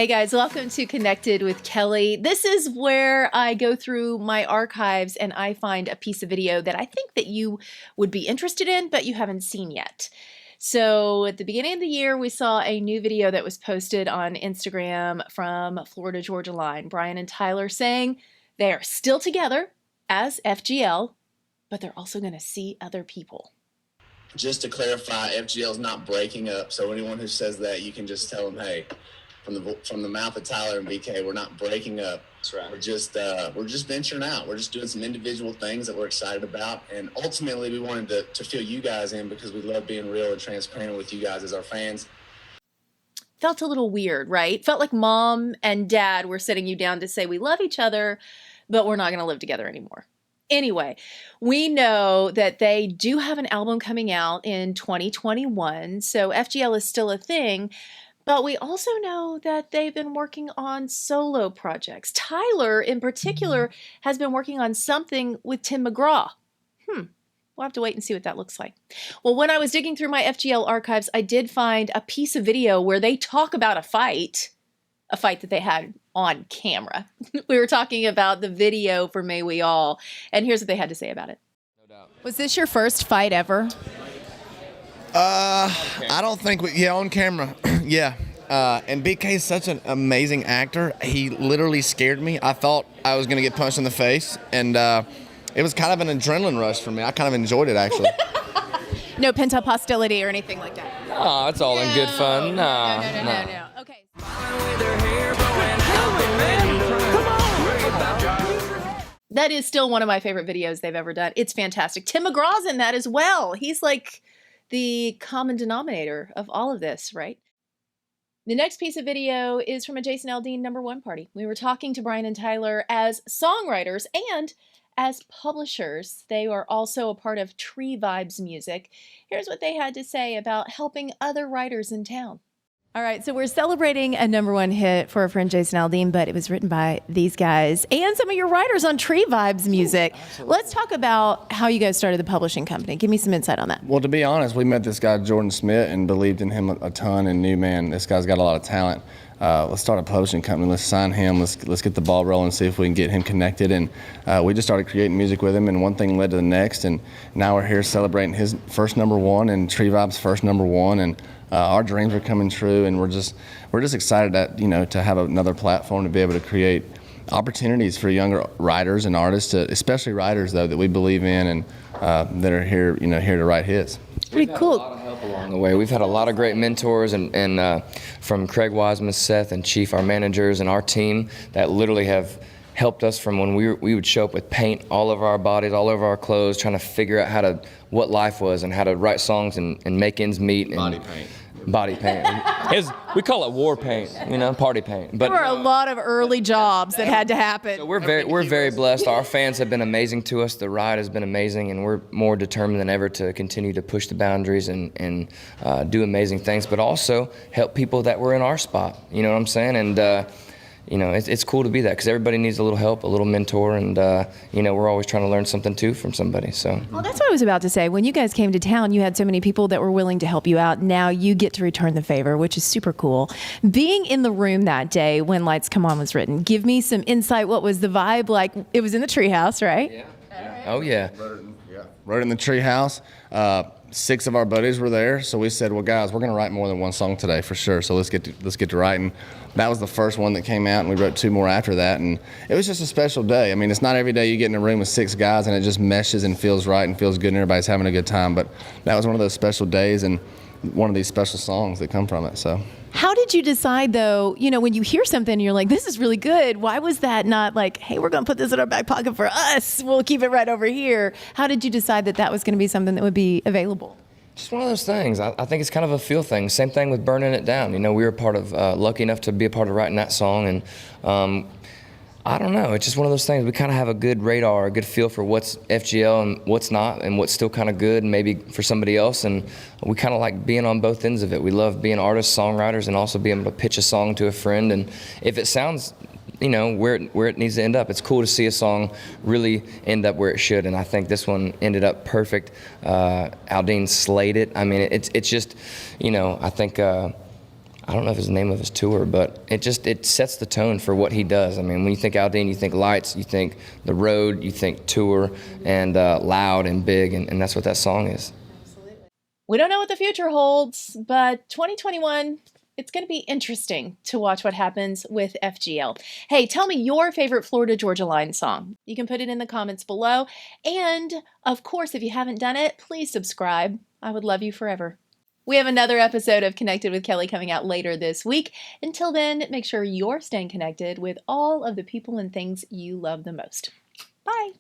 Hey guys, welcome to Connected with Kelley. This is where I go through my archives and I find a piece of video that I think that you would be interested in, but you haven't seen yet. So at the beginning of the year, we saw a new video that was posted on Instagram from Florida Georgia Line. Brian and Tyler saying they are still together as FGL, but they're also going to see other people. Just to clarify, FGL is not breaking up. So anyone who says that, you can just tell them, hey, from the mouth of Tyler and BK, we're not breaking up. That's right. We're just venturing out. We're just doing some individual things that we're excited about, and ultimately we wanted to fill you guys in because we love being real and transparent with you guys as our fans. Felt a little weird, right? Felt like mom and dad were sitting you down to say we love each other, but we're not going to live together anymore. Anyway, we know that they do have an album coming out in 2021, so FGL is still a thing. But we also know that they've been working on solo projects. Tyler, in particular, has been working on something with Tim McGraw. We'll have to wait and see what that looks like. Well, when I was digging through my FGL archives, I did find a piece of video where they talk about a fight that they had on camera. We were talking about the video for May We All, and here's what they had to say about it. No doubt. Was this your first fight ever? I don't think on camera. Yeah. And BK is such an amazing actor. He literally scared me. I thought I was going to get punched in the face, and it was kind of an adrenaline rush for me. I kind of enjoyed it, actually. No pent-up hostility or anything like that? Oh, it's all in good fun. No. Okay. That is still one of my favorite videos they've ever done. It's fantastic. Tim McGraw's in that as well. He's like the common denominator of all of this, right? The next piece of video is from a Jason Aldean #1 party. We were talking to Brian and Tyler as songwriters and as publishers. They are also a part of Vibez Music. Here's what they had to say about helping other writers in town. All right, so we're celebrating a #1 hit for our friend Jason Aldean, but it was written by these guys and some of your writers on Vibez Music. Let's talk about how you guys started the publishing company. Give me some insight on that. Well, to be honest, we met this guy, Jordan Smith, and believed in him a ton and knew, man, this guy's got a lot of talent. Let's start a publishing company. Let's sign him. Let's get the ball rolling and see if we can get him connected. And we just started creating music with him, and one thing led to the next. And now we're here celebrating his first #1 and Vibez' first #1. And our dreams are coming true, and we're just excited that to have another platform to be able to create opportunities for younger writers and artists, especially writers though that we believe in and that are here here to write hits. Pretty cool. We've had a lot of help along the way. We've had a lot of great mentors and from Craig Wiseman, Seth, and Chief, our managers, and our team that literally have helped us from when we would show up with paint all over our bodies, all over our clothes, trying to figure out what life was and how to write songs and make ends meet. And Body paint. We call it war paint, party paint. But there were a lot of early jobs that had to happen. So we're very blessed. Our fans have been amazing to us. The ride has been amazing, and we're more determined than ever to continue to push the boundaries and do amazing things, but also help people that were in our spot. You know what I'm saying? And it's cool to be that because everybody needs a little help, a little mentor, and we're always trying to learn something too from somebody. So. Well, that's what I was about to say. When you guys came to town, you had so many people that were willing to help you out. Now you get to return the favor, which is super cool. Being in the room that day when Lights Come On was written, give me some insight. What was the vibe like? It was in the treehouse, right? Yeah. Oh yeah. Wrote it in the treehouse. 6 of our buddies were there, so we said, well, guys, we're going to write more than one song today for sure. So let's get to writing. That was the first one that came out, and we wrote 2 more after that. And it was just a special day. I mean, it's not every day you get in a room with 6 guys and it just meshes and feels right and feels good and everybody's having a good time. But that was one of those special days and one of these special songs that come from it. So. How did you decide, though, when you hear something and you're like, this is really good, why was that not like, hey, we're going to put this in our back pocket for us, we'll keep it right over here? How did you decide that was going to be something that would be available? Just one of those things. I think it's kind of a feel thing. Same thing with Burning It Down. We were part of, lucky enough to be a part of writing that song, and I don't know. It's just one of those things. We kind of have a good radar, a good feel for what's FGL and what's not, and what's still kind of good and maybe for somebody else. And we kind of like being on both ends of it. We love being artists, songwriters, and also being able to pitch a song to a friend. And if it sounds, where it needs to end up, it's cool to see a song really end up where it should. And I think this one ended up perfect. Aldean slayed it. I mean, it's just, I think. I don't know if it's the name of his tour, but it sets the tone for what he does. I mean, when you think Aldean, you think lights, you think the road, you think tour, and loud and big, and that's what that song is. We don't know what the future holds, but 2021, it's going to be interesting to watch what happens with FGL. Hey, tell me your favorite Florida Georgia Line song. You can put it in the comments below. And of course, if you haven't done it, please subscribe. I would love you forever. We have another episode of Connected with Kelley coming out later this week. Until then, make sure you're staying connected with all of the people and things you love the most. Bye.